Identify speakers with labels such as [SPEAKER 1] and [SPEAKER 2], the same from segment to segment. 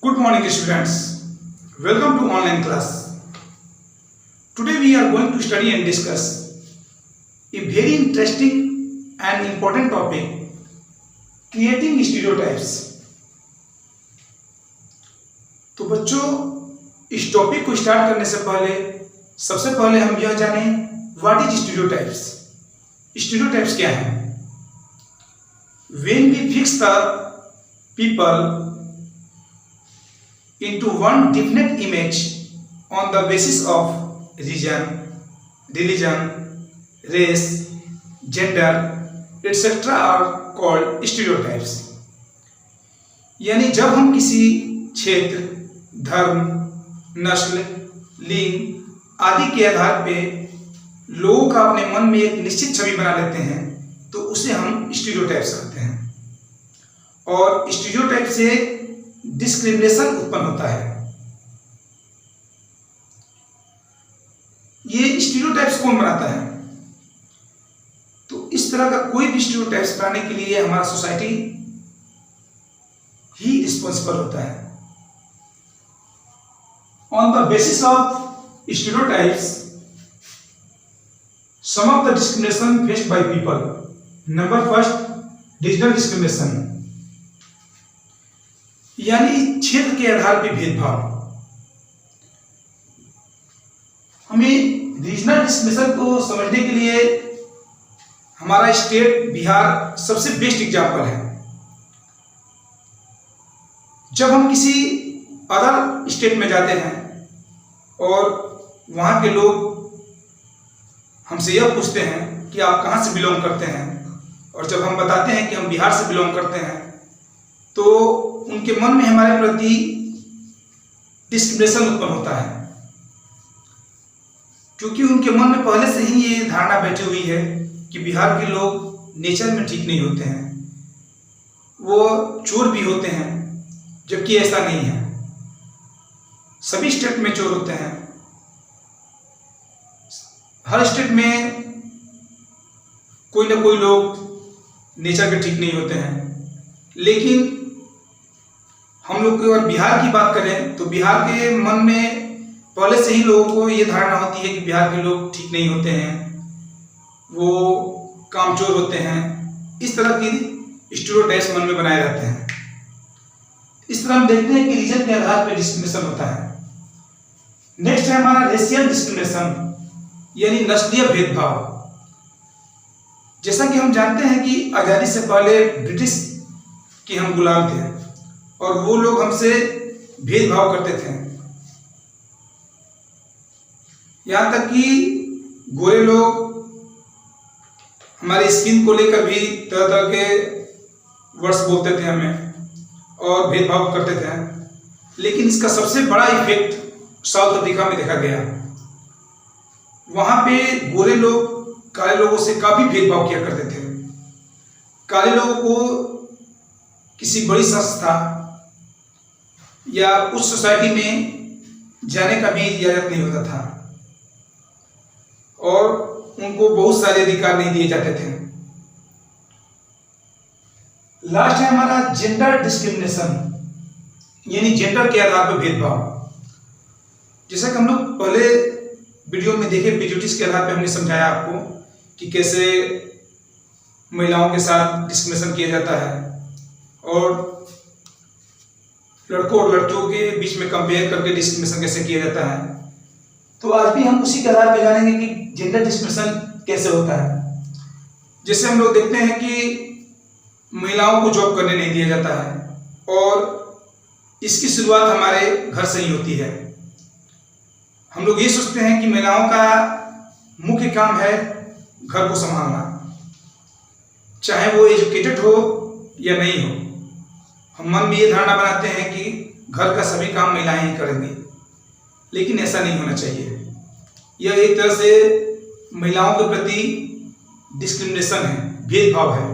[SPEAKER 1] Good morning students. Welcome to online class. Today we are going to study and discuss a very interesting and important topic, creating stereotypes. तो बच्चों, इस topic को start करने से पहले सबसे पहले हम यह जानें व्हाट इज स्टीरियोटाइप्स। स्टीरियोटाइप्स क्या है? When we fix the people into one definite image on the basis of region, religion, race, gender, etc. are called stereotypes. यानी जब हम किसी क्षेत्र, धर्म, नस्ल, लिंग आदि के आधार पे लोगों का अपने मन में एक निश्चित छवि बना लेते हैं तो उसे हम स्टीरियोटाइप्स कहते हैं। और स्टीरियोटाइप से डिस्क्रिमिनेशन उत्पन्न होता है। ये स्टीरियोटाइप्स कौन बनाता है? तो इस तरह का कोई भी स्टीरियोटाइप्स बनाने के लिए हमारा सोसाइटी ही रिस्पॉन्सिबल होता है। On the basis of stereotypes some of the discrimination faced by people. Number first, regional discrimination, यानी क्षेत्र के आधार पर भेदभाव। हमें रीजनल डिस्क्रिमिनेशन को समझने के लिए हमारा स्टेट बिहार सबसे बेस्ट एग्जांपल है। जब हम किसी अदर स्टेट में जाते हैं और वहां के लोग हमसे यह पूछते हैं कि आप कहां से बिलोंग करते हैं, और जब हम बताते हैं कि हम बिहार से बिलोंग करते हैं तो उनके मन में हमारे प्रति डिस्क्रिमिनेशन उत्पन्न होता है, क्योंकि उनके मन में पहले से ही ये धारणा बैठी हुई है कि बिहार के लोग नेचर में ठीक नहीं होते हैं, वो चोर भी होते हैं, जबकि ऐसा नहीं है। सभी स्टेट में चोर होते हैं, हर स्टेट में कोई ना कोई लोग नेचर के ठीक नहीं होते हैं। लेकिन हम लोग अगर बिहार की बात करें तो बिहार के मन में पहले से ही लोगों को ये धारणा होती है कि बिहार के लोग ठीक नहीं होते हैं, वो कामचोर होते हैं। इस तरह की स्टीरियोटाइप्स मन में बनाए जाते हैं। इस तरह हम देखते हैं कि रीजन के आधार पर डिस्क्रिमिनेशन होता है। नेक्स्ट है हमारा रेशियल डिस्क्रिमिनेशन, यानी नस्लीय भेदभाव। जैसा कि हम जानते हैं कि आजादी से पहले ब्रिटिश के हम गुलाम थे और वो लोग हमसे भेदभाव करते थे। यहां तक कि गोरे लोग हमारी स्किन को लेकर भी तरह तरह के वर्ड्स बोलते थे हमें और भेदभाव करते थे। लेकिन इसका सबसे बड़ा इफेक्ट साउथ अफ्रीका में देखा गया। वहां पे गोरे लोग काले लोगों से काफी भेदभाव किया करते थे। काले लोगों को किसी बड़ी संस्था या उस सोसाइटी में जाने का भी इजाजत नहीं होता था और उनको बहुत सारे अधिकार नहीं दिए जाते थे। लास्ट है हमारा जेंडर डिस्क्रिमिनेशन, यानी जेंडर के आधार पर भेदभाव। जैसा कि हम लोग पहले वीडियो में देखे, प्रेजुडिस के आधार पर हमने समझाया आपको कि कैसे महिलाओं के साथ डिस्क्रिमिनेशन किया जाता है और लड़कों और लड़कियों के बीच में कंपेयर करके डिस्क्रिमिनेशन कैसे किया जाता है। तो आज भी हम उसी के आधार पर जानेंगे कि जेंडर डिस्क्रिमिनेशन कैसे होता है। जैसे हम लोग देखते हैं कि महिलाओं को जॉब करने नहीं दिया जाता है और इसकी शुरुआत हमारे घर से ही होती है। हम लोग ये सोचते हैं कि महिलाओं का मुख्य काम है घर को संभालना, चाहे वो एजुकेटेड हो या नहीं हो। हम मन में ये धारणा बनाते हैं कि घर का सभी काम महिलाएं ही करेंगी, लेकिन ऐसा नहीं होना चाहिए। यह एक तरह से महिलाओं के प्रति डिस्क्रिमिनेशन है, भेदभाव है।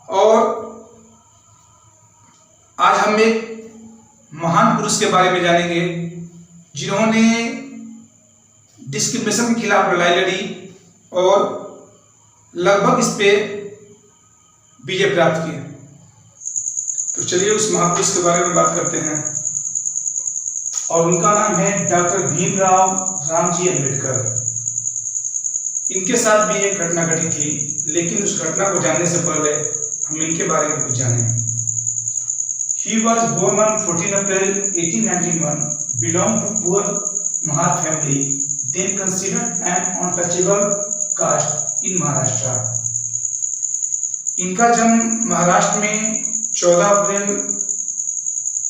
[SPEAKER 1] और आज हम एक महान पुरुष के बारे में जानेंगे जिन्होंने डिस्क्रिमिनेशन के खिलाफ लड़ाई लड़ी और लगभग इस पे विजय प्राप्त की। तो चलिए उस महापुरुष के बारे में बात करते हैं, और उनका नाम है डॉक्टर भीमराव रामजी अम्बेडकर। इनके साथ भी एक घटना घटी थी, लेकिन उस घटना को जानने से पहले हम इनके बारे में कुछ जानें। He was born on 14 April 1891, belonged to poor Mahar family, then considered an untouchable caste in Maharashtra. इनका जन्म महाराष्ट्र में 14 अप्रैल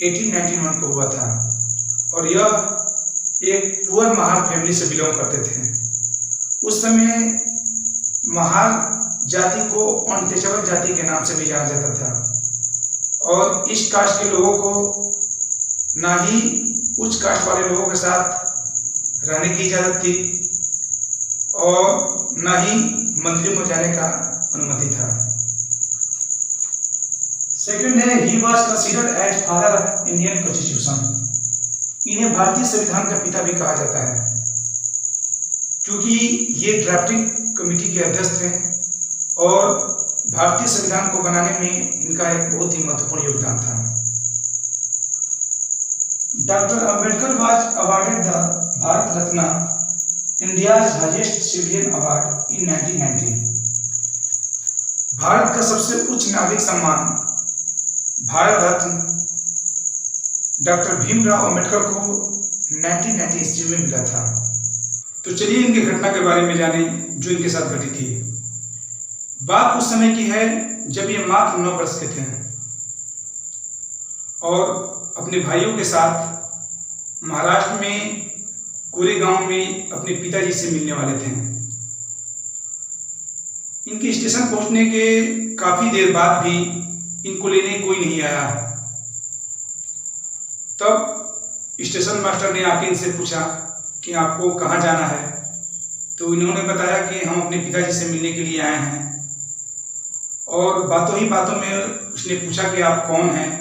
[SPEAKER 1] 1891 को हुआ था, और यह एक पुअर महार फैमिली से बिलोंग करते थे। उस समय महार जाति को अनटचेबल जाति के नाम से भी जाना जाता था, और इस कास्ट के लोगों को ना ही उच्च कास्ट वाले लोगों के साथ रहने की इजाजत थी और ना ही मंदिरों में जाने का अनुमति था। सेकंड है, he was considered as father of Indian constitution. इन्हें भारतीय संविधान का पिता भी कहा जाता है, क्योंकि ये ड्राफ्टिंग कमेटी के अध्यक्ष थे और भारतीय संविधान को बनाने में इनका एक बहुत ही महत्वपूर्ण योगदान था। Doctor Ambedkar was awarded the Bharat Ratna, India's highest civilian award in 1990। Bharat का सबसे उच्च नागरिक सम्मान भारत रत्न डॉक्टर भीमराव अंबेडकर को 1990 ईस्वी में मिला था। तो चलिए इनकी घटना के बारे में जानें जो इनके साथ घटी थी। बात उस समय की है जब ये मात्र 9 वर्ष के थे और अपने भाइयों के साथ महाराष्ट्र में कोरेगांव में अपने पिताजी से मिलने वाले थे। इनके स्टेशन पहुंचने के काफी देर बाद भी इनको लेने कोई नहीं आया। तब स्टेशन मास्टर ने आके इनसे पूछा कि आपको कहाँ जाना है, तो इन्होंने बताया कि हम अपने पिताजी से मिलने के लिए आए हैं। और बातों ही बातों में उसने पूछा कि आप कौन हैं,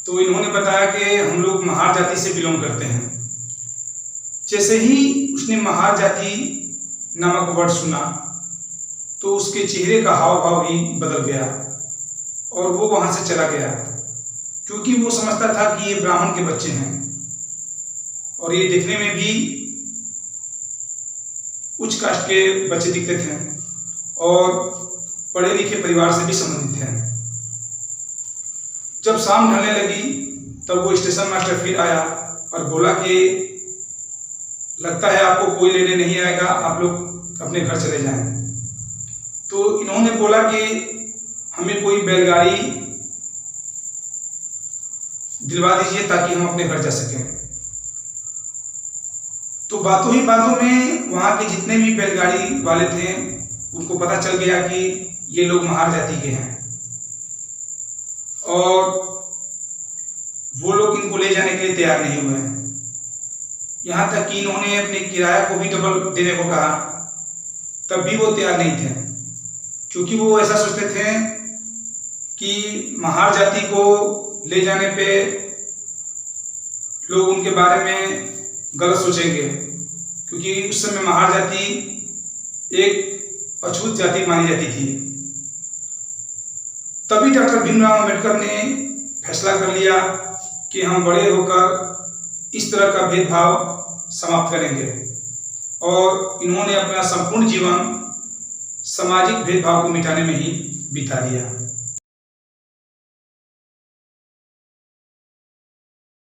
[SPEAKER 1] तो इन्होंने बताया कि हम लोग महार जाति से बिलोंग करते हैं। जैसे ही उसने महार जाति नामक वर्ड सुना तो उसके चेहरे का हाव भाव ही बदल गया और वो वहां से चला गया, क्योंकि वो समझता था कि ये ब्राह्मण के बच्चे हैं और ये देखने में भी उच्च कास्ट के बच्चे दिखते थे और पढ़े लिखे परिवार से भी संबंधित हैं। जब शाम ढलने लगी तब वो स्टेशन मास्टर फिर आया और बोला कि लगता है आपको कोई लेने नहीं आएगा, आप लोग अपने घर चले जाएं। तो इन्होंने बोला कि हमें कोई बैलगाड़ी दिलवा दीजिए ताकि हम अपने घर जा सकें। तो बातों ही बातों में वहां के जितने भी बैलगाड़ी वाले थे उनको पता चल गया कि ये लोग महार जाति के हैं और वो लोग इनको ले जाने के लिए तैयार नहीं हुए। यहाँ तक कि इन्होंने अपने किराया को भी डबल देने को कहा, तब भी वो तैयार नहीं थे, क्योंकि वो ऐसा सोचते थे कि महार जाति को ले जाने पे लोग उनके बारे में गलत सोचेंगे, क्योंकि उस समय महार जाति एक अछूत जाति मानी जाती थी। तभी डॉक्टर भीमराव अंबेडकर ने फैसला कर लिया कि हम बड़े होकर इस तरह का भेदभाव समाप्त करेंगे, और इन्होंने अपना संपूर्ण जीवन सामाजिक भेदभाव को मिटाने में ही बिता दिया।